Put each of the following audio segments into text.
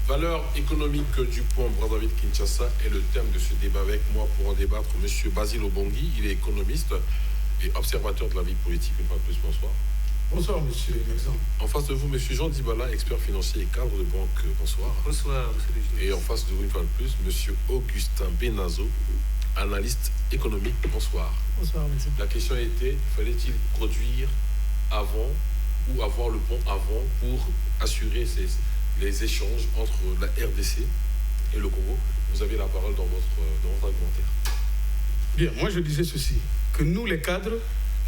Valeur économique du pont Brazzaville-Kinshasa est le thème de ce débat. Avec moi pour en débattre, M. Basile Obongui, il est économiste et observateur de la vie politique. Une fois de plus, bonsoir. Bonsoir, monsieur Mexan. En face de vous, M. Jean Dibala, expert financier et cadre de banque. Bonsoir. Bonsoir, monsieur le juge. Et en face de vous, une fois de plus, M. Augustin Benazo, analyste économique. Bonsoir. Bonsoir, monsieur. La question était, fallait-il produire avant ou avoir le pont avant pour assurer les échanges entre la RDC et le Congo? Vous avez la parole dans votre argumentaire. Bien, moi je disais ceci, que nous les cadres,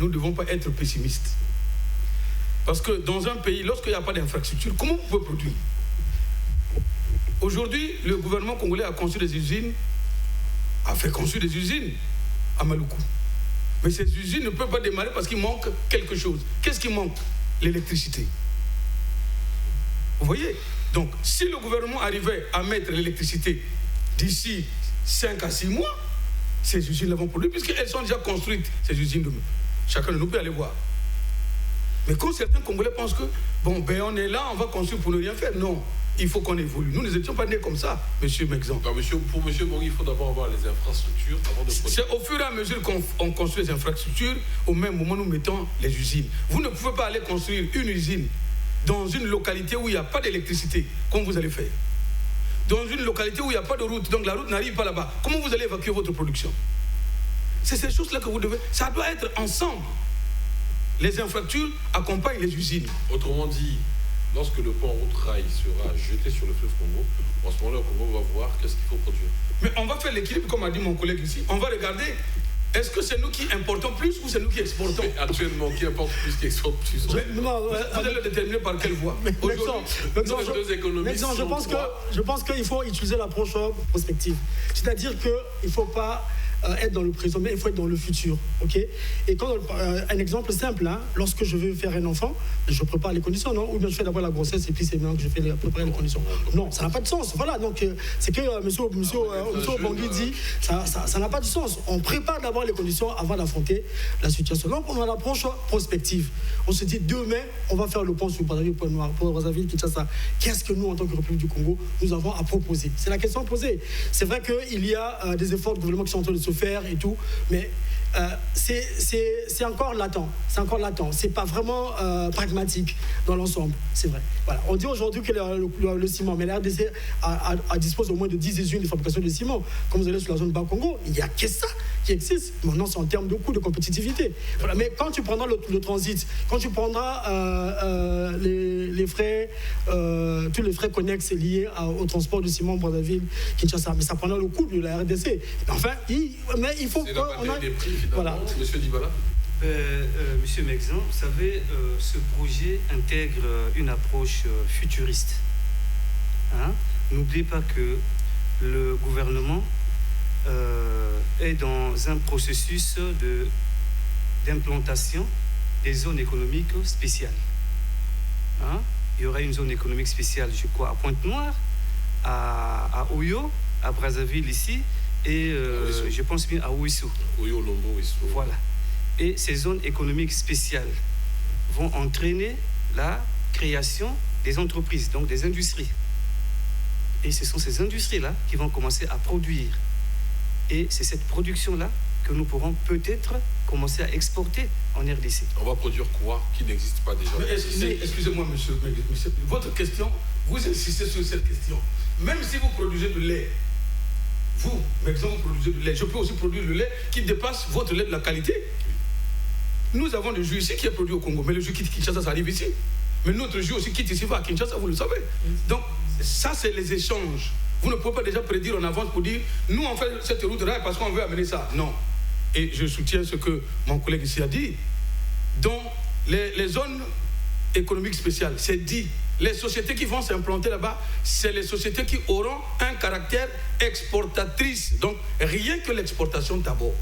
nous ne devons pas être pessimistes. Parce que dans un pays, lorsqu'il n'y a pas d'infrastructure, comment vous pouvez produire? Aujourd'hui, le gouvernement congolais a construit des usines, a fait construire des usines à Maluku. Mais ces usines ne peuvent pas démarrer parce qu'il manque quelque chose. Qu'est-ce qui manque? L'électricité. Vous voyez? Donc, si le gouvernement arrivait à mettre l'électricité d'ici 5 à 6 mois, ces usines-là vont produire, puisqu'elles sont déjà construites, ces usines. Chacun de nous peut aller voir. Mais quand certains Congolais pensent que, bon, ben on est là, on va construire pour ne rien faire. Non, il faut qu'on évolue. Nous n'étions pas nés comme ça, monsieur Mexan. Pour monsieur Bongui, il faut d'abord avoir les infrastructures avant de produire. C'est au fur et à mesure qu'on construit les infrastructures, au même moment nous mettons les usines. Vous ne pouvez pas aller construire une usine dans une localité où il n'y a pas d'électricité, comme vous allez faire. Dans une localité où il n'y a pas de route, donc la route n'arrive pas là-bas. Comment vous allez évacuer votre production? C'est ces choses-là que vous devez... Ça doit être ensemble. Les infrastructures accompagnent les usines. Autrement dit, lorsque le pont route-rail sera jeté sur le fleuve Congo, en ce moment-là, le Congo va voir qu'est-ce qu'il faut produire. Mais on va faire l'équilibre, comme a dit mon collègue ici. On va regarder, est-ce que c'est nous qui importons plus ou c'est nous qui exportons? Mais actuellement, qui importe plus, qui exporte plus? Vous allez le déterminer par quelle voie? Je pense qu'il faut utiliser l'approche prospective. C'est-à-dire qu'il ne faut pas être dans le présent, mais il faut être dans le futur. Okay? Et quand, un exemple simple, hein, lorsque je veux faire un enfant, je prépare les conditions, non? Ou bien je fais d'abord la grossesse et puis c'est maintenant que je fais préparer les conditions. Non, ça n'a pas de sens. Voilà, donc c'est que monsieur Bongui dit, ça n'a pas de sens. On prépare d'abord les conditions avant d'affronter la situation. Donc on a l'approche prospective. On se dit demain, on va faire le pont sur Brazzaville, Point Noir, pour Brazzaville, Kinshasa. Qu'est-ce que nous, en tant que République du Congo, nous avons à proposer? C'est la question posée. C'est vrai qu'il y a des efforts de gouvernement qui sont en train de se faire et tout, mais c'est encore latent. C'est encore latent. C'est pas vraiment pragmatique dans l'ensemble. C'est vrai. Voilà. On dit aujourd'hui que le ciment, mais la RDC dispose au moins de 10 usines de fabrication de ciment. Comme vous allez sur la zone Bas-Congo, il n'y a que ça qui existe. Maintenant, c'est en termes de coût, de compétitivité. Voilà. Mais quand tu prendras le transit, quand tu prendras les frais, tous les frais connexes liés au transport du ciment Brazzaville, Kinshasa, mais ça prendra le coût de la RDC. Enfin, il faut qu'on a... Voilà. Monsieur Dibala. Monsieur Mexan, vous savez, ce projet intègre une approche futuriste. Hein? N'oubliez pas que le gouvernement est dans un processus d'implantation des zones économiques spéciales. Hein? Il y aura une zone économique spéciale, je crois, à Pointe-Noire, à Oyo, à Brazzaville ici, et je pense bien à Ouissou. Oyo, Lombo, Ouissou. Voilà. Et ces zones économiques spéciales vont entraîner la création des entreprises, donc des industries. Et ce sont ces industries-là qui vont commencer à produire. Et c'est cette production-là que nous pourrons peut-être commencer à exporter en RDC. On va produire quoi qui n'existe pas déjà? Excusez-moi, monsieur, votre question, vous insistez sur cette question. Même si vous produisez du lait, vous, par exemple, vous produisez du lait, je peux aussi produire le lait qui dépasse votre lait de la qualité. Nous avons le jus ici qui est produit au Congo, mais le jus qui quitte Kinshasa, ça arrive ici. Mais notre jus aussi quitte ici, va à Kinshasa, vous le savez. Donc, ça, c'est les échanges. Vous ne pouvez pas déjà prédire en avance pour dire, nous, on fait cette route-là parce qu'on veut amener ça. Non. Et je soutiens ce que mon collègue ici a dit. Dans les zones économiques spéciales, c'est dit. Les sociétés qui vont s'implanter là-bas, c'est les sociétés qui auront un caractère exportatrice. Donc, rien que l'exportation d'abord.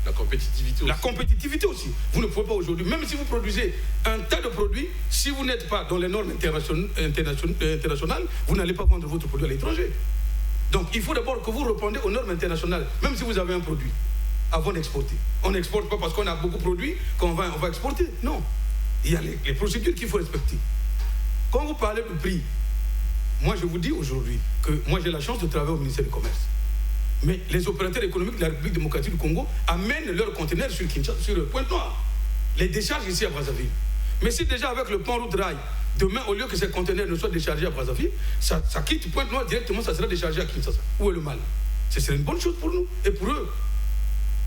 La compétitivité aussi. La compétitivité aussi. Vous ne pouvez pas aujourd'hui, même si vous produisez un tas de produits, si vous n'êtes pas dans les normes internationales, vous n'allez pas vendre votre produit à l'étranger. Donc, il faut d'abord que vous répondiez aux normes internationales, même si vous avez un produit, avant d'exporter. On n'exporte pas parce qu'on a beaucoup de produits qu'on va exporter. Non. Il y a les procédures qu'il faut respecter. Quand vous parlez du prix, moi je vous dis aujourd'hui que moi j'ai la chance de travailler au ministère du Commerce. Mais les opérateurs économiques de la République démocratique du Congo amènent leurs conteneurs sur Kinshasa, sur Pointe-Noire. Les décharges ici à Brazzaville. Mais si déjà avec le pont route rail, demain, au lieu que ces conteneurs ne soient déchargés à Brazzaville, ça quitte Pointe-Noire directement, ça sera déchargé à Kinshasa. Où est le mal? Ce serait une bonne chose pour nous et pour eux.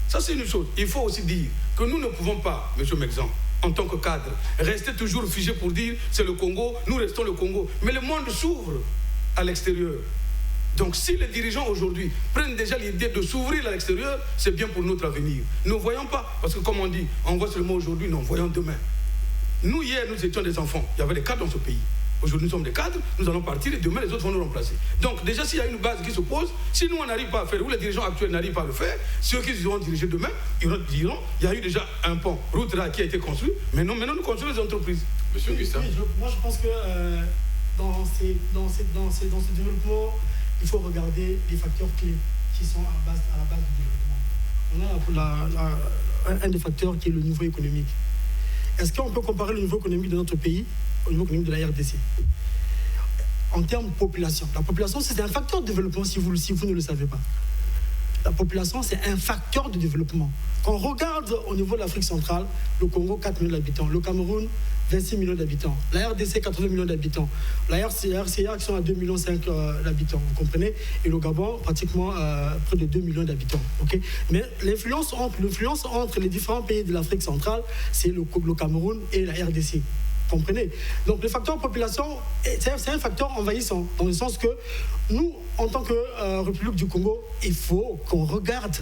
Ça, c'est une chose. Il faut aussi dire que nous ne pouvons pas, M. Mexan, en tant que cadre, rester toujours figé pour dire c'est le Congo, nous restons le Congo. Mais le monde s'ouvre à l'extérieur. Donc si les dirigeants aujourd'hui prennent déjà l'idée de s'ouvrir à l'extérieur, c'est bien pour notre avenir. Ne voyons pas, parce que comme on dit, on voit seulement aujourd'hui, non, voyons demain. Nous, hier, nous étions des enfants. Il y avait des cadres dans ce pays. Aujourd'hui, nous sommes des cadres, nous allons partir et demain, les autres vont nous remplacer. Donc, déjà, s'il y a une base qui se pose, si nous, on n'arrive pas à faire, ou les dirigeants actuels n'arrivent pas à le faire, ceux qui seront dirigés demain, ils diront, il y a eu déjà un pont, route là, qui a été construit, mais non, maintenant, nous construisons les entreprises. Monsieur Augustin. Oui, moi, je pense que dans ce développement, il faut regarder les facteurs clés qui sont à la base du développement. On a un des facteurs qui est le niveau économique. Est-ce qu'on peut comparer le niveau économique de notre pays au niveau économique de la RDC? En termes de population, la population, c'est un facteur de développement si vous ne le savez pas. La population, c'est un facteur de développement. Quand on regarde au niveau de l'Afrique centrale, le Congo, 4 millions d'habitants, le Cameroun, 26 millions d'habitants, la RDC, 80 millions d'habitants, la RCA qui sont à 2,5 millions d'habitants, vous comprenez, et le Gabon, pratiquement près de 2 millions d'habitants. Okay. Mais l'influence entre les différents pays de l'Afrique centrale, c'est le Cameroun et la RDC. Vous comprenez? Donc le facteur population, c'est un facteur envahissant, dans le sens que nous, en tant que République du Congo, il faut qu'on regarde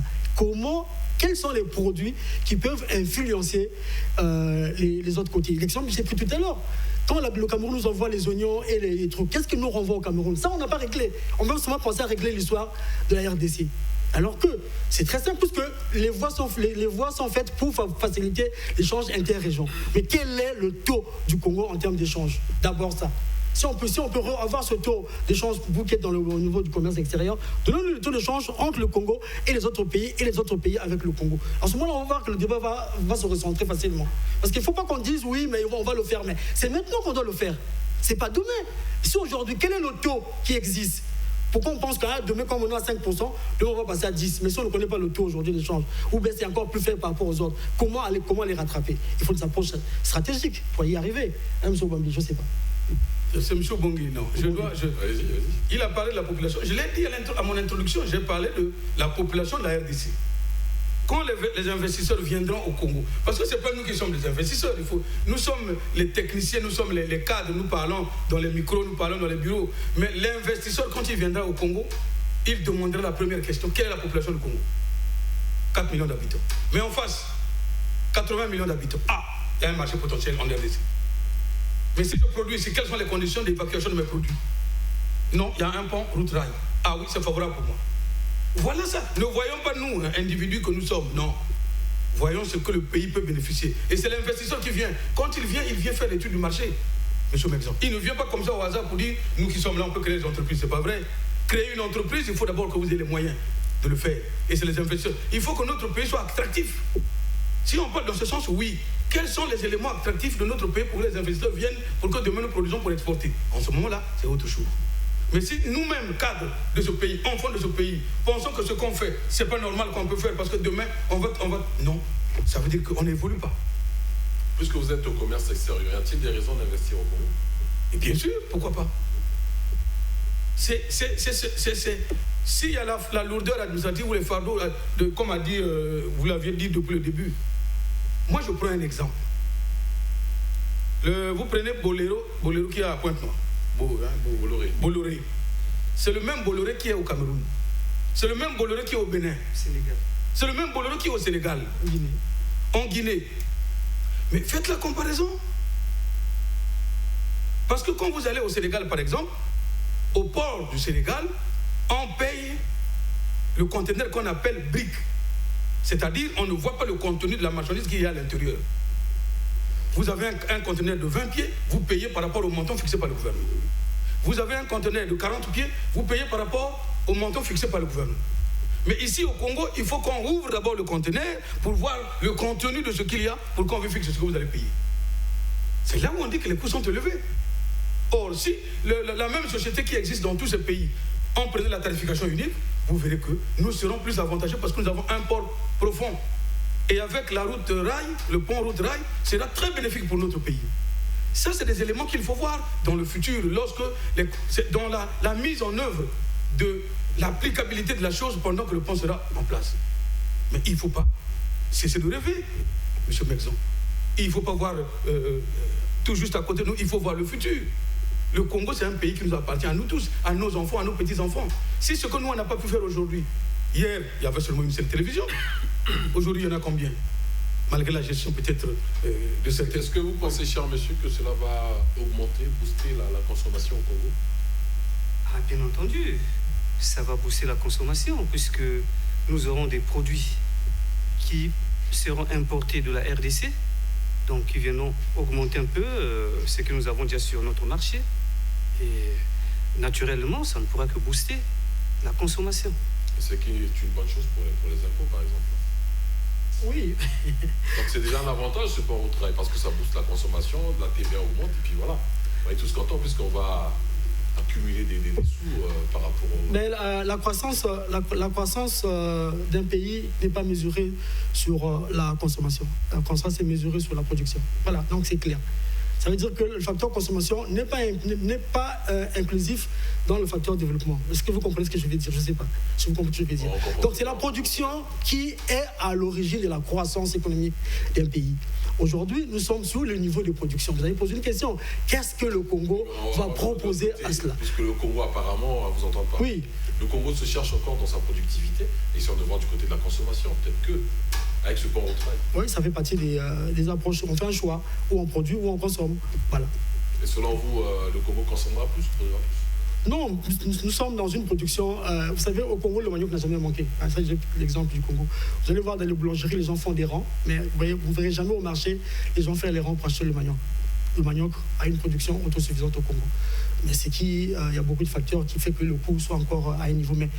quels sont les produits qui peuvent influencer les autres côtés. L'exemple que j'ai pris tout à l'heure. Quand le Cameroun nous envoie les oignons et les trucs, qu'est-ce que nous renvoie au Cameroun? Ça, on n'a pas réglé. On va seulement penser à régler l'histoire de la RDC. Alors que c'est très simple, puisque les voies sont faites pour faciliter l'échange interrégion. Mais quel est le taux du Congo en termes d'échange? D'abord ça. Si on peut avoir ce taux d'échange, vous qui êtes au niveau du commerce extérieur, donnons-nous le taux d'échange entre le Congo et les autres pays avec le Congo. En ce moment-là, on va voir que le débat va se recentrer facilement. Parce qu'il ne faut pas qu'on dise oui, mais on va le faire. Mais c'est maintenant qu'on doit le faire. Ce n'est pas demain. Si aujourd'hui, quel est le taux qui existe? Pourquoi on pense que demain, quand on est à 5%, demain on va passer à 10%. Mais si on ne connaît pas le taux aujourd'hui d'échange, ou bien c'est encore plus faible par rapport aux autres, comment les rattraper? Il faut des approches stratégiques pour y arriver. Hein, M. Bambi, je ne sais pas. C'est M. Bongui, non. Vas-y. Il a parlé de la population. Je l'ai dit à mon introduction, j'ai parlé de la population de la RDC. Quand les investisseurs viendront au Congo, parce que ce n'est pas nous qui sommes les investisseurs, nous sommes les techniciens, nous sommes les cadres, nous parlons dans les micros, nous parlons dans les bureaux. Mais l'investisseur, quand il viendra au Congo, il demandera la première question, quelle est la population du Congo? 4 millions d'habitants. Mais en face, 80 millions d'habitants. Ah, il y a un marché potentiel en RDC. Mais si je produis ici, quelles sont les conditions d'évacuation de mes produits? Non, il y a un pont, route rail. Ah oui, c'est favorable pour moi. Voilà ça. Ne voyons pas nous, individus que nous sommes. Non. Voyons ce que le pays peut bénéficier. Et c'est l'investisseur qui vient. Quand il vient faire l'étude du marché. Monsieur Mexan. Il ne vient pas comme ça au hasard pour dire, nous qui sommes là, on peut créer des entreprises. C'est pas vrai. Créer une entreprise, il faut d'abord que vous ayez les moyens de le faire. Et c'est les investisseurs. Il faut que notre pays soit attractif. Si on parle dans ce sens, oui. Quels sont les éléments attractifs de notre pays pour que les investisseurs viennent, pour que demain nous produisons pour exporter? En ce moment-là, c'est autre chose. Mais si nous-mêmes, cadres de ce pays, enfants de ce pays, pensons que ce qu'on fait, c'est pas normal qu'on peut faire parce que demain, on va... Non, ça veut dire qu'on n'évolue pas. Puisque vous êtes au commerce extérieur, y a-t-il des raisons d'investir au Congo? Et bien sûr, pourquoi pas? S'il y a la lourdeur administrative ou les fardeaux, comme a dit, vous l'aviez dit depuis le début. Moi, je prends un exemple. Vous prenez Bolero qui est à Pointe-Noire. Bolloré. C'est le même Bolloré qui est au Cameroun. C'est le même Bolloré qui est au Bénin. Sénégal. C'est le même Bolloré qui est au Sénégal. En Guinée. Mais faites la comparaison. Parce que quand vous allez au Sénégal, par exemple, au port du Sénégal, on paye le conteneur qu'on appelle brique. C'est-à-dire, on ne voit pas le contenu de la marchandise qu'il y a à l'intérieur. Vous avez un conteneur de 20 pieds, vous payez par rapport au montant fixé par le gouvernement. Vous avez un conteneur de 40 pieds, vous payez par rapport au montant fixé par le gouvernement. Mais ici au Congo, il faut qu'on ouvre d'abord le conteneur pour voir le contenu de ce qu'il y a pour qu'on vous fixe ce que vous allez payer. C'est là où on dit que les coûts sont élevés. Or, si la même société qui existe dans tous ces pays, en prenant la tarification unique, vous verrez que nous serons plus avantagés parce que nous avons un port profond. Et avec la route rail, le pont route rail, sera très bénéfique pour notre pays. Ça, c'est des éléments qu'il faut voir dans le futur, dans la mise en œuvre de l'applicabilité de la chose pendant que le pont sera en place. Mais il ne faut pas cesser de rêver, M. Mexon. Il ne faut pas voir tout juste à côté de nous, il faut voir le futur. Le Congo, c'est un pays qui nous appartient à nous tous, à nos enfants, à nos petits-enfants. Si ce que nous, on n'a pas pu faire aujourd'hui, hier, il y avait seulement une seule télévision. Aujourd'hui, il y en a combien? Malgré la gestion peut-être de certaines... Est-ce que vous pensez, cher monsieur, que cela va augmenter, booster la consommation au Congo? Ah, bien entendu, ça va booster la consommation, puisque nous aurons des produits qui seront importés de la RDC, donc qui viendront augmenter un peu ce que nous avons déjà sur notre marché. Et naturellement, ça ne pourra que booster la consommation. Ce qui est une bonne chose pour les impôts, par exemple. Oui. Donc c'est déjà un avantage, ce port au travail, parce que ça booste la consommation, la TVA augmente, et puis voilà. On est tous contents, puisqu'on va accumuler des sous par rapport au... Mais la croissance d'un pays n'est pas mesurée sur la consommation. La croissance est mesurée sur la production. Voilà, donc c'est clair. Ça veut dire que le facteur consommation n'est pas inclusif dans le facteur développement. Est-ce que vous comprenez ce que je veux dire? Je ne sais pas. Si vous comprenez ce que je veux dire. Donc c'est la production qui est à l'origine de la croissance économique d'un pays. Aujourd'hui, nous sommes sur le niveau de production. Vous avez posé une question. Qu'est-ce que le Congo va proposer à cela? Puisque le Congo, apparemment, vous entendez pas. Oui. Le Congo se cherche encore dans sa productivité, et si on devant du côté de la consommation, peut-être que avec ce port au travail. Oui, ça fait partie des approches. On fait un choix, où on produit, où on consomme. Voilà. Et selon vous, le Congo consommera plus, produira plus? Non, nous sommes dans une production... vous savez, au Congo, le manioc n'a jamais manqué. Ça, j'ai l'exemple du Congo. Vous allez voir dans les boulangeries, les gens font des rangs, mais vous ne verrez jamais au marché les gens faire les rangs pour acheter le manioc. Le manioc a une production autosuffisante au Congo. Mais c'est qu'il y a beaucoup de facteurs qui font que le coût soit encore à un niveau. Mais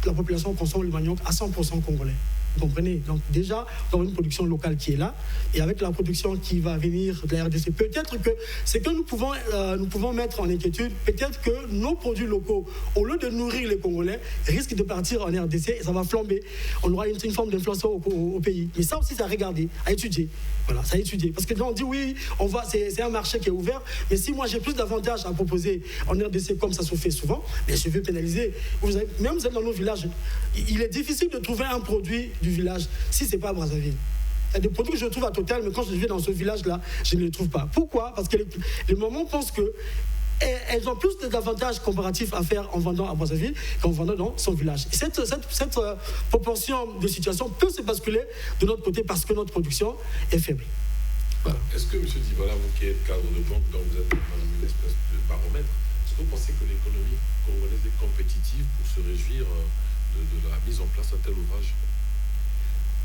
la population consomme le manioc à 100% congolais. Vous comprenez? Donc déjà, nous avons une production locale qui est là, et avec la production qui va venir de la RDC, peut-être que ce que nous pouvons mettre en inquiétude, peut-être que nos produits locaux, au lieu de nourrir les Congolais, risquent de partir en RDC et ça va flamber. On aura une forme d'inflation au pays. Mais ça aussi, c'est à regarder, à étudier. Voilà, c'est à étudier. Parce que là, on dit oui, c'est un marché qui est ouvert, mais si moi j'ai plus d'avantages à proposer en RDC, comme ça se fait souvent, mais je vais pénaliser. Même vous êtes dans nos villages, il est difficile de trouver un produit du village si ce n'est pas à Brazzaville. Il y a des produits que je trouve à Total, mais quand je vais dans ce village-là, je ne les trouve pas. Pourquoi? Parce que les mamans pensent qu'elles ont plus d'avantages comparatifs à faire en vendant à Brazzaville qu'en vendant dans son village. Et cette proportion de situation peut se basculer de notre côté parce que notre production est faible. Voilà. Est-ce que, M. Dibala, vous qui êtes cadre de banque, donc vous êtes dans une espèce de baromètre, est-ce que vous pensez que l'économie congolaise est compétitive pour se réjouir de la mise en place d'un tel ouvrage?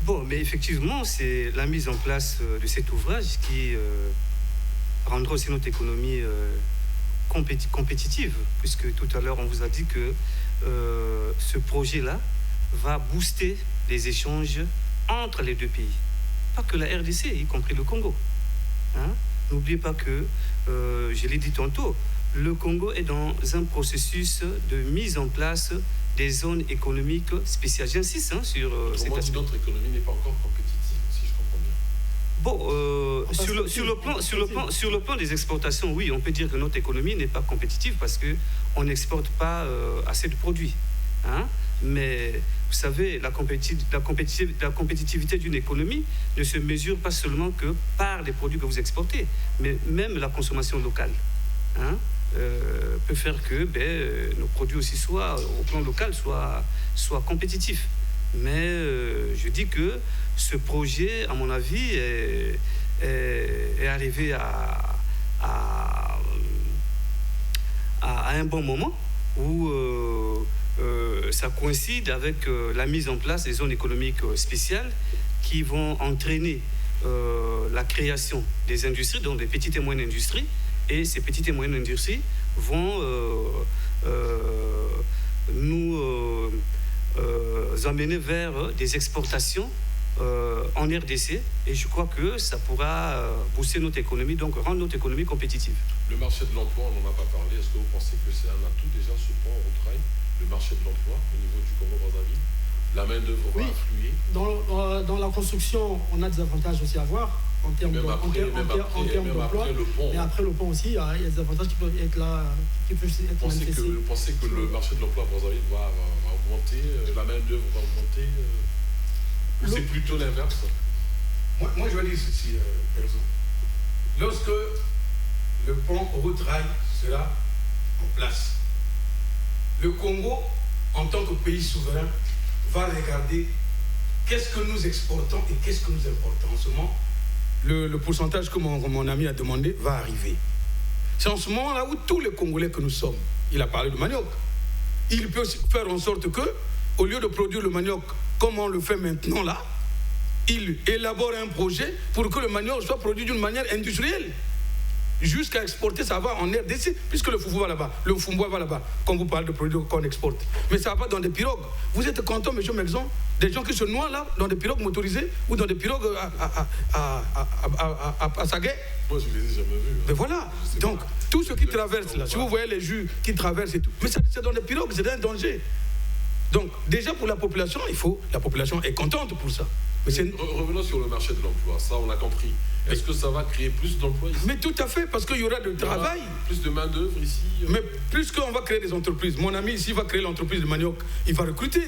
Bon, mais effectivement, c'est la mise en place de cet ouvrage qui rendra aussi notre économie compétitive, puisque tout à l'heure, on vous a dit que ce projet-là va booster les échanges entre les deux pays. Pas que la RDC, y compris le Congo. Hein? N'oubliez pas que, je l'ai dit tantôt, le Congo est dans un processus de mise en place des zones économiques spéciales. J'insiste sur cet aspect. Notre économie n'est pas encore compétitive, si je comprends bien. Bon, sur le plan des exportations, oui, on peut dire que notre économie n'est pas compétitive parce qu'on n'exporte pas assez de produits. Hein? Mais vous savez, la compétitivité d'une économie ne se mesure pas seulement que par les produits que vous exportez, mais même la consommation locale. Hein? Peut faire que nos produits aussi au plan local soient compétitifs. Mais je dis que ce projet, à mon avis, est arrivé à un bon moment où ça coïncide avec la mise en place des zones économiques spéciales qui vont entraîner la création des industries, donc des petites et moyennes industries. Et ces petites et moyennes industries vont nous amener vers des exportations en RDC, et je crois que ça pourra booster notre économie, donc rendre notre économie compétitive. Le marché de l'emploi, on n'en a pas parlé. Est-ce que vous pensez que c'est un atout déjà, ce pont au trail, le marché de l'emploi au niveau du Congo-Brazzaville? La main-d'œuvre va affluer. Dans la construction, on a des avantages aussi à voir en termes d'emploi. Et après le pont aussi, il y a des avantages qui peuvent être là, qui peuvent être manifestés. Vous pensez que le marché de l'emploi à Brazzaville va augmenter, la main-d'œuvre va augmenter ou c'est plutôt l'inverse? Moi, je vais dire ceci, Nelson. Lorsque le pont Route-Rail sera en place, le Congo, en tant que pays souverain, va regarder qu'est-ce que nous exportons et qu'est-ce que nous importons. En ce moment, le pourcentage que mon ami a demandé va arriver. C'est en ce moment-là où tous les Congolais que nous sommes, il a parlé de manioc, il peut faire en sorte que, au lieu de produire le manioc comme on le fait maintenant là, il élabore un projet pour que le manioc soit produit d'une manière industrielle. Jusqu'à exporter, ça va en RDC, puisque le foufou va là-bas, le fumbois va là-bas, quand vous parlez de produits qu'on exporte. Mais ça va pas dans des pirogues. Vous êtes content, monsieur Mexon, des gens qui se noient là, dans des pirogues motorisées ou dans des pirogues à Saguet? Moi, je ne les ai jamais vus. Mais voilà, donc, tout ce qui traverse là, si vous voyez les jus qui traversent et tout, mais c'est dans des pirogues, c'est un danger. Donc, déjà pour la population, la population est contente pour ça. Mais revenons sur le marché de l'emploi, ça on a compris. Est-ce que ça va créer plus d'emplois ici? Mais tout à fait, parce qu'il y aura du travail. Plus de main-d'œuvre ici. Mais plus qu'on va créer des entreprises, mon ami ici va créer l'entreprise de manioc, il va recruter.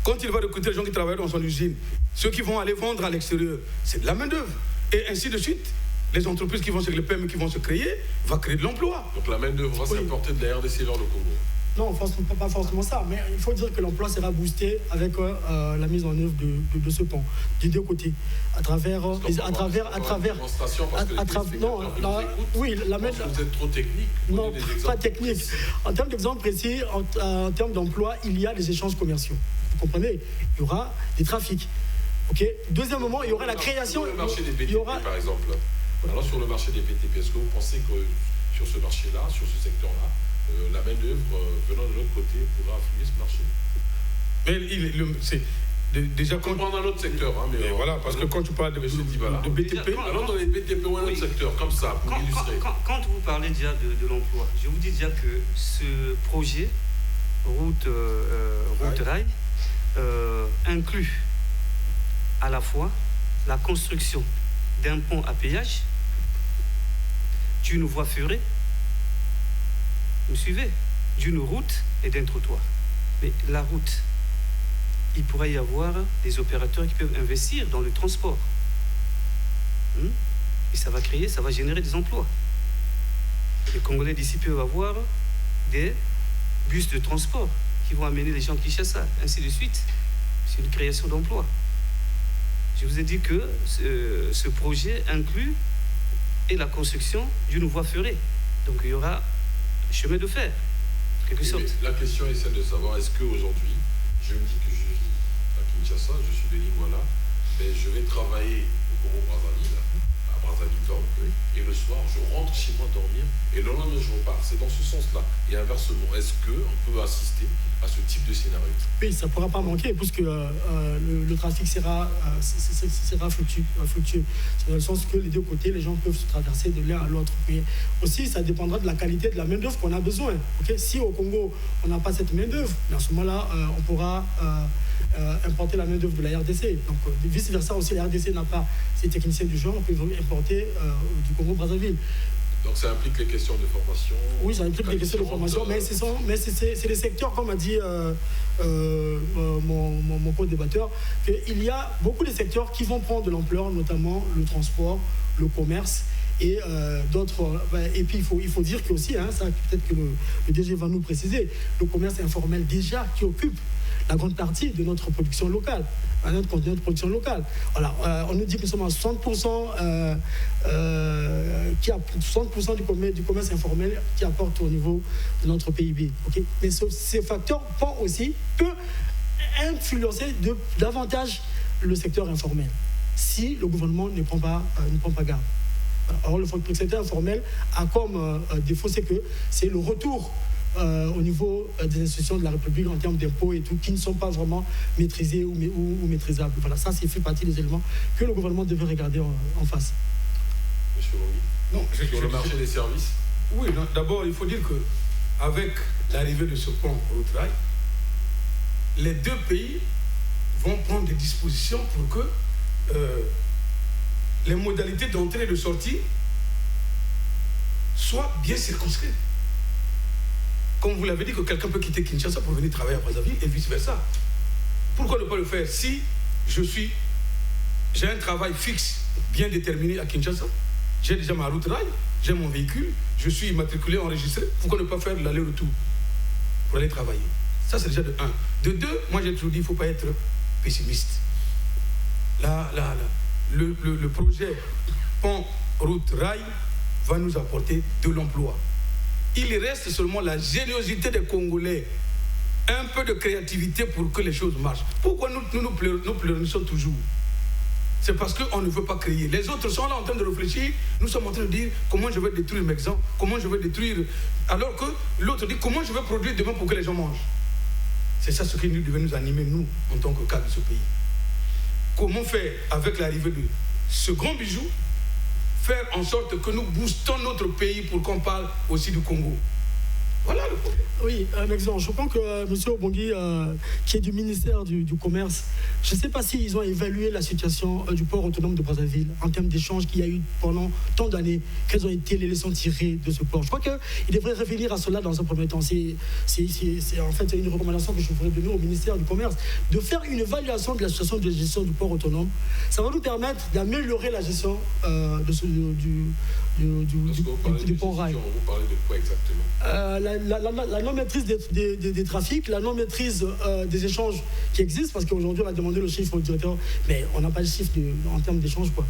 Quand il va recruter les gens qui travaillent dans son usine, ceux qui vont aller vendre à l'extérieur, c'est de la main-d'œuvre. Et ainsi de suite. Les entreprises qui vont se, les PME qui vont se créer, vont créer de l'emploi. Donc la main-d'œuvre va s'importer de la RDC vers le Congo. Non, pas forcément ça, mais il faut dire que l'emploi sera boosté avec la mise en œuvre de ce pont, des deux côtés, Vous êtes trop technique. Non, pas technique. En termes d'exemple précis, en termes d'emploi, il y a des échanges commerciaux. Vous comprenez? Il y aura des trafics. Ok. Deuxièmement, il y aura la création. Sur le marché des BTP, par exemple. Alors sur le marché des BTP, est-ce que vous pensez que sur ce marché-là, sur ce secteur-là, la main-d'œuvre venant de l'autre côté pourra affluer ce marché? Mais c'est déjà quand on prend un autre secteur, hein, mais voilà, parce que quand tu parles de BTP, alors dans les BTP ou un autre secteur, comme ça, pour illustrer. Quand vous parlez déjà de l'emploi, je vous dis déjà que ce projet Route-Rail inclut à la fois la construction d'un pont à péage, d'une voie ferrée, vous suivez, d'une route et d'un trottoir. Mais la route, il pourrait y avoir des opérateurs qui peuvent investir dans le transport. Et ça va générer des emplois. Les Congolais d'ici peuvent avoir des bus de transport qui vont amener les gens qui chassent ça, ainsi de suite. C'est une création d'emplois. Je vous ai dit que ce projet inclut et la construction d'une voie ferrée. Donc il y aura chemin de fer, en quelque sorte. La question est celle de savoir, est-ce qu'aujourd'hui, je me dis que je vis à Kinshasa, je suis de Lingwala, mais je vais travailler au Congo-Brazzaville, à Brazzaville, et le soir, je rentre chez moi dormir, et le lendemain, je repars. C'est dans ce sens-là. Et inversement, est-ce qu'on peut assister à ce type de scénario? Oui, ça ne pourra pas manquer, puisque le trafic sera fluctueux. C'est dans le sens que les deux côtés, les gens peuvent se traverser de l'un à l'autre. Mais aussi, ça dépendra de la qualité de la main-d'œuvre qu'on a besoin. Okay? Si au Congo, on n'a pas cette main-d'œuvre, à ce moment-là, on pourra importer la main-d'œuvre de la RDC. Donc, vice-versa aussi, la RDC n'a pas ces techniciens du genre, on peut importer du Congo-Brazzaville. Donc ça implique les questions de formation? Oui, ça implique les questions de formation, mais c'est des secteurs, comme a dit mon co-débatteur, qu'il y a beaucoup de secteurs qui vont prendre de l'ampleur, notamment le transport, le commerce et d'autres. Et puis il faut dire que aussi, ça peut-être que le DG va nous préciser, le commerce informel déjà qui occupe la grande partie de notre production locale, notre production locale. Voilà, on nous dit que nous sommes à 60%, 60% du commerce informel qui apporte au niveau de notre PIB. Okay? Mais ces facteurs peuvent influencer davantage le secteur informel si le gouvernement ne prend pas garde. Alors le secteur informel a comme défaut, c'est le retour au niveau des institutions de la République en termes d'impôts et tout, qui ne sont pas vraiment maîtrisés ou maîtrisables. Voilà, ça, c'est fait partie des éléments que le gouvernement devait regarder en face. Monsieur Longi. Non, sur le marché des services. Oui, d'abord, il faut dire qu'avec l'arrivée de ce pont route-rail, les deux pays vont prendre des dispositions pour que les modalités d'entrée et de sortie soient bien circonscrites. Comme vous l'avez dit, que quelqu'un peut quitter Kinshasa pour venir travailler à Brazzaville et vice-versa. Pourquoi ne pas le faire si j'ai un travail fixe, bien déterminé à Kinshasa, j'ai déjà ma route rail, j'ai mon véhicule, je suis immatriculé, enregistré, pourquoi ne pas faire l'aller-retour pour aller travailler? Ça, c'est déjà de 1. De 2, moi j'ai toujours dit, il ne faut pas être pessimiste. Le projet pont, route, rail va nous apporter de l'emploi. Il reste seulement la générosité des Congolais, un peu de créativité pour que les choses marchent. Pourquoi nous pleurnichons toujours? C'est parce qu'on ne veut pas créer. Les autres sont là en train de réfléchir. Nous sommes en train de dire comment je vais détruire mes exemples, comment je vais détruire... Alors que l'autre dit comment je vais produire demain pour que les gens mangent. C'est ça ce qui devait nous animer, nous, en tant que cadre de ce pays. Comment faire, avec l'arrivée de ce grand bijou, faire en sorte que nous boostons notre pays pour qu'on parle aussi du Congo. Voilà le problème. Oui, un exemple. Je pense que M. Obongi, qui est du ministère du Commerce, je ne sais pas s'ils ont évalué la situation du port autonome de Brazzaville en termes d'échanges qu'il y a eu pendant tant d'années. Quelles ont été les leçons tirées de ce port? Je crois qu'il devrait revenir à cela dans un premier temps. C'est en fait une recommandation que je voudrais donner au ministère du Commerce, de faire une évaluation de la situation de gestion du port autonome. Ça va nous permettre d'améliorer la gestion du pont rail. Vous parlez de quoi exactement? La non-maîtrise des trafics, la non-maîtrise des échanges qui existent, parce qu'aujourd'hui on a demandé le chiffre au directeur, mais on n'a pas le chiffre en termes d'échanges, quoi.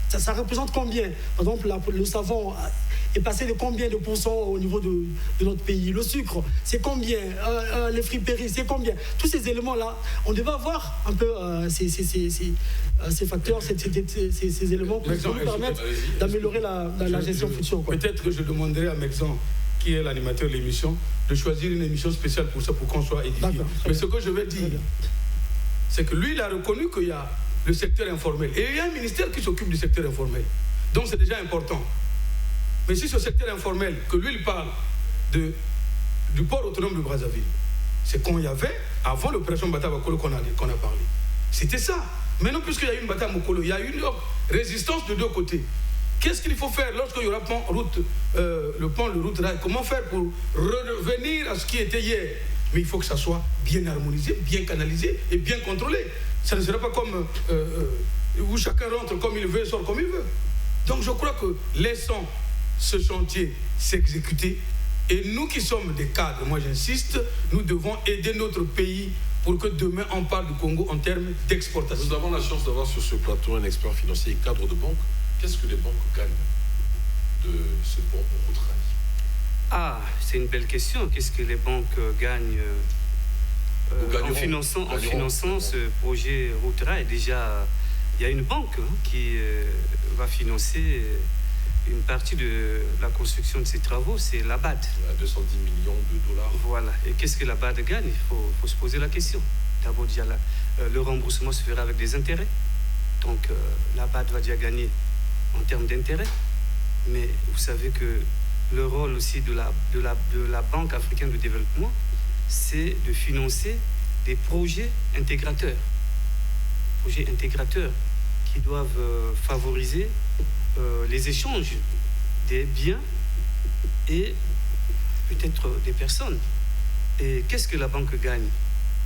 Ça représente combien? Par exemple, le savon est passé de combien de pourcents au niveau de notre pays? Le sucre, c'est combien? Les friperies, c'est combien? Tous ces éléments-là, on devait avoir un peu ces facteurs, ces éléments qui nous permettre d'améliorer la gestion future. Peut-être que je demanderai à Mexan, qui est l'animateur de l'émission, de choisir une émission spéciale pour ça, pour qu'on soit édifié. Mais ce que je vais dire, c'est que lui, il a reconnu qu'il y a le secteur informel. Et il y a un ministère qui s'occupe du secteur informel. Donc c'est déjà important. Mais si ce secteur informel, que lui, il parle du port autonome de Brazzaville, c'est qu'on y avait, avant l'opération Bata Bakolo qu'on a parlé. C'était ça. Maintenant, puisqu'il y a eu une bataille à Mokolo, il y a eu une résistance de deux côtés. Qu'est-ce qu'il faut faire lorsqu'il y aura le pont, le route rail? Comment faire pour revenir à ce qui était hier? Mais il faut que ça soit bien harmonisé, bien canalisé et bien contrôlé. Ça ne sera pas comme où chacun rentre comme il veut et sort comme il veut. Donc je crois que laissons ce chantier s'exécuter. Et nous qui sommes des cadres, moi j'insiste, nous devons aider notre pays pour que demain on parle du Congo en termes d'exportation. Nous avons la chance d'avoir sur ce plateau un expert financier et cadre de banque. Qu'est-ce que les banques gagnent de ce pont route rail? Ah, c'est une belle question. Qu'est-ce que les banques gagnent en finançant ce projet route rail? Déjà, il y a une banque qui va financer une partie de la construction de ces travaux, c'est la BAD. 210 millions de dollars. Voilà. Et qu'est-ce que la BAD gagne? Il faut se poser la question. D'abord, déjà, le remboursement se fera avec des intérêts. Donc, la BAD va déjà gagner en termes d'intérêts. Mais vous savez que le rôle aussi de la Banque africaine de développement, c'est de financer des projets intégrateurs. Projets intégrateurs qui doivent favoriser les échanges des biens et peut-être des personnes. Et qu'est-ce que la banque gagne?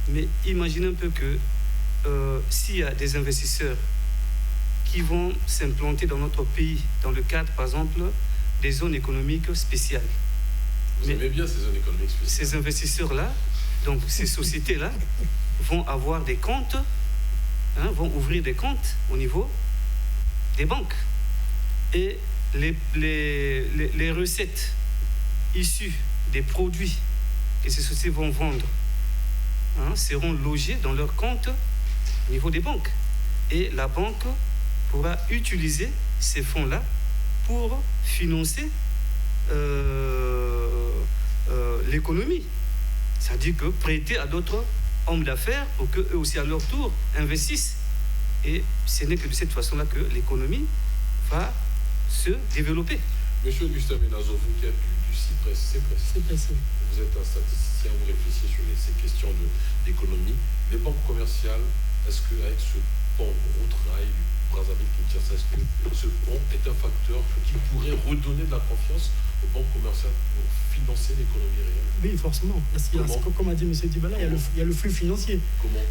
Mais imaginez un peu que s'il y a des investisseurs qui vont s'implanter dans notre pays, dans le cadre, par exemple, des zones économiques spéciales. Vous aimez bien ces zones économiques spéciales? Ces investisseurs-là, donc ces sociétés-là, vont avoir des comptes, vont ouvrir des comptes au niveau des banques. Et les recettes issues des produits que ces sociétés vont vendre seront logées dans leurs comptes au niveau des banques. Et la banque pourra utiliser ces fonds-là pour financer l'économie. C'est-à-dire que prêter à d'autres hommes d'affaires pour qu'eux aussi, à leur tour, investissent. Et ce n'est que de cette façon-là que l'économie va se développer. Monsieur Augustin Menazo, vous qui êtes du CIPRES, vous êtes un statisticien, vous réfléchissez sur ces questions d'économie. Les banques commerciales, est-ce qu'avec ce pont route-rail du Brazzaville-Kinshasa, est-ce que ce pont est un facteur qui pourrait redonner de la confiance aux banques commerciales pour financer l'économie réelle? Oui, forcément. Comme a dit M. Dibala, il y a le flux financier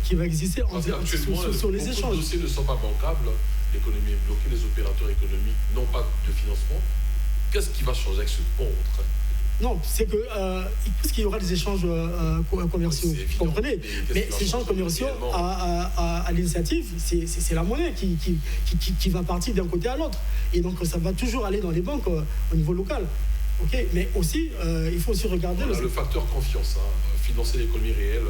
qui va exister sur les échanges. Les dossiers ne sont pas bancables, l'économie est bloquée, les opérateurs économiques n'ont pas de financement. Qu'est-ce qui va changer avec ce pont route-rail? Non, c'est que puisqu'il y aura des échanges commerciaux, vous comprenez? Mais ces échanges commerciaux, à l'initiative, c'est la monnaie qui va partir d'un côté à l'autre. Et donc, ça va toujours aller dans les banques au niveau local. Okay, mais aussi, il faut aussi regarder... Voilà, le facteur confiance, financer l'économie réelle.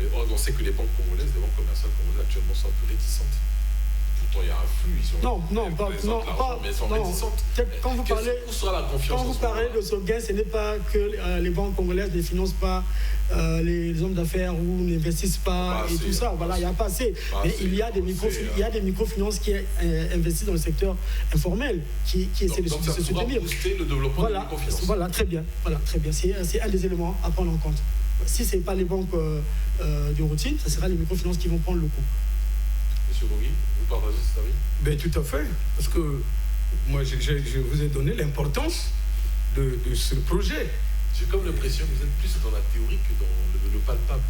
Et on sait que les banques congolaises, les banques commerciales congolaises actuellement sont un peu réticentes. Pourtant, il y a un flux, ils ont mais elles sont réticentes. Quand vous parlez, où sera la confiance? Quand vous parlez de ce gain, ce n'est pas que les banques congolaises ne financent pas les hommes d'affaires ou n'investissent pas et tout ça. Voilà, il n'y a pas assez. Mais il y a des microfinances qui investissent dans le secteur informel, qui essaient de se soutenir. Booster le développement des microfinances. Voilà, très bien. C'est un des éléments à prendre en compte. Si ce n'est pas les banques de routine, ce sera les microfinances qui vont prendre le coup. Monsieur Bogui, vous partagez cet avis? Ben, tout à fait, parce que moi, je vous ai donné l'importance de ce projet. J'ai comme l'impression que vous êtes plus dans la théorie que dans le palpable.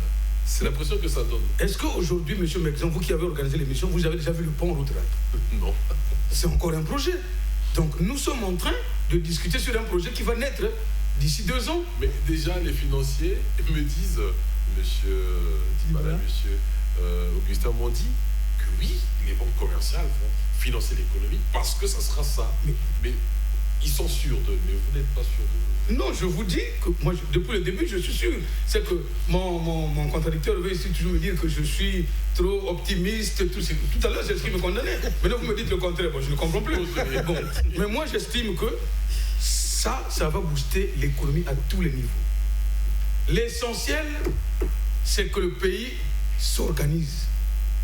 C'est l'impression que ça donne. Est-ce qu'aujourd'hui, monsieur Mexan, vous qui avez organisé l'émission, vous avez déjà vu le pont route-rail? Non. C'est encore un projet. Donc, nous sommes en train de discuter sur un projet qui va naître d'ici 2 ans. Mais déjà, les financiers me disent, monsieur Dibala, monsieur Augustin m'ont dit que oui, les banques commerciales vont financer l'économie parce que ça sera ça. Mais ils sont sûrs d'eux, mais vous n'êtes pas sûr de vous. Non, je vous dis que moi, depuis le début, je suis sûr. C'est que mon contradicteur veut ici toujours me dire que je suis trop optimiste. Tout à l'heure, j'ai essayé de me condamner. Maintenant, vous me dites le contraire. Bon, je ne comprends plus. Bon. Mais moi, j'estime que ça va booster l'économie à tous les niveaux. L'essentiel, c'est que le pays s'organise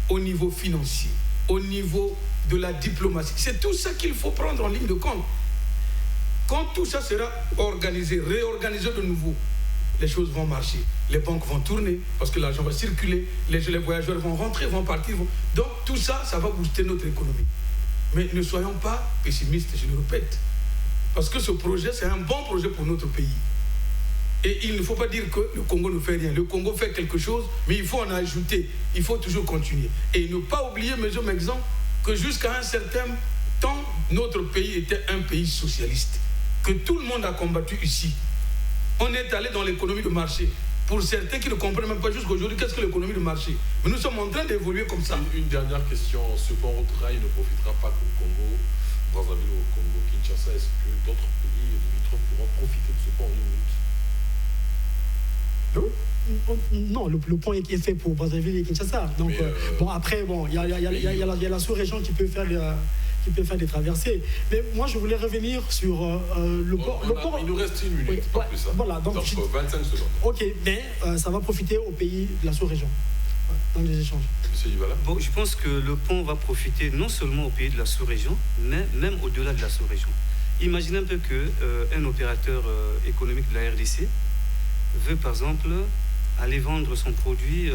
au niveau financier, au niveau de la diplomatie. C'est tout ça qu'il faut prendre en ligne de compte. Quand tout ça sera organisé, réorganisé de nouveau, les choses vont marcher. Les banques vont tourner parce que l'argent va circuler, les voyageurs vont rentrer, vont partir. Donc tout ça, ça va booster notre économie. Mais ne soyons pas pessimistes, je le répète. Parce que ce projet, c'est un bon projet pour notre pays. Et il ne faut pas dire que le Congo ne fait rien. Le Congo fait quelque chose, mais il faut en ajouter. Il faut toujours continuer. Et ne pas oublier, monsieur Mexan, que jusqu'à un certain temps, notre pays était un pays socialiste. Que tout le monde a combattu ici. On est allé dans l'économie de marché. Pour certains qui ne comprennent même pas jusqu'aujourd'hui, qu'est-ce que l'économie de marché? Mais nous sommes en train d'évoluer comme ça. Une dernière question. Ce pont route-rail ne profitera pas qu'au Congo, Brazzaville ou au Congo, Kinshasa. Est-ce que d'autres pays limitrophes pourront profiter de ce pont en une minute? Non, le point est fait pour Brazzaville et Kinshasa. Donc, bon, après, bon, il y a la sous-région qui peut faire des traversées. Mais moi, je voulais revenir sur le port. Il nous reste 1 minute, pas plus ça. Voilà, donc 25 secondes. Ok, mais ça va profiter aux pays de la sous-région, dans les échanges. Monsieur Dibala. Bon, je pense que le pont va profiter non seulement aux pays de la sous-région, mais même au-delà de la sous-région. Imaginez un peu qu'un opérateur économique de la RDC veut, par exemple, aller vendre son produit,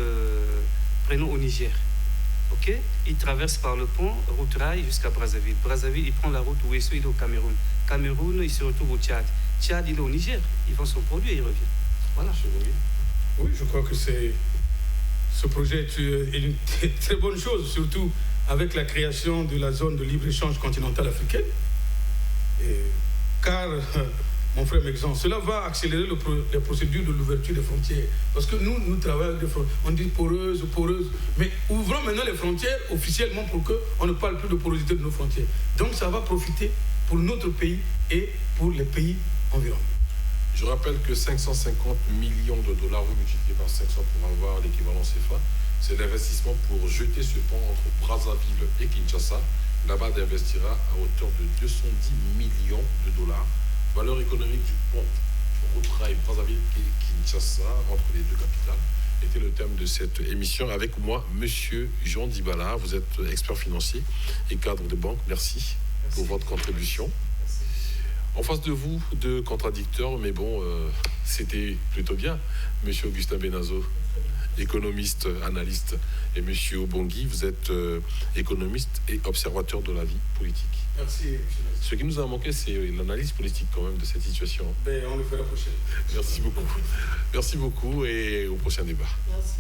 prenons au Niger. Ok, il traverse par le pont, route-rail jusqu'à Brazzaville. Brazzaville, il prend la route Ouesso, il est au Cameroun. Cameroun, il se retrouve au Tchad. Tchad, il est au Niger. Il vend son produit et il revient. Voilà. Oui, je crois que ce projet est une très bonne chose, surtout avec la création de la zone de libre-échange continentale africaine. Car, mon frère Mexan, cela va accélérer les procédures de l'ouverture des frontières. Parce que nous travaillons avec des frontières. On dit poreuses. Mais ouvrons maintenant les frontières officiellement pour qu'on ne parle plus de porosité de nos frontières. Donc ça va profiter pour notre pays et pour les pays environnants. Je rappelle que 550 millions de dollars, vous multipliez par 500 pour avoir l'équivalent CFA, c'est l'investissement pour jeter ce pont entre Brazzaville et Kinshasa. Là-bas, d'investira à hauteur de 210 millions de dollars. Valeur économique du pont Yamoussoukro et Brazzaville, Kinshasa, entre les deux capitales, était le thème de cette émission. Avec moi, Monsieur Jean Dibala, vous êtes expert financier et cadre de banque. Merci pour votre contribution. En face de vous, deux contradicteurs, mais bon, c'était plutôt bien. Monsieur Augustin Benazo, économiste, analyste, et Monsieur Obongui, vous êtes économiste et observateur de la vie politique. Merci, monsieur. Ce qui nous a manqué, c'est l'analyse politique quand même de cette situation. Ben, on le fait la prochaine. Merci beaucoup. Merci beaucoup et au prochain débat. Merci.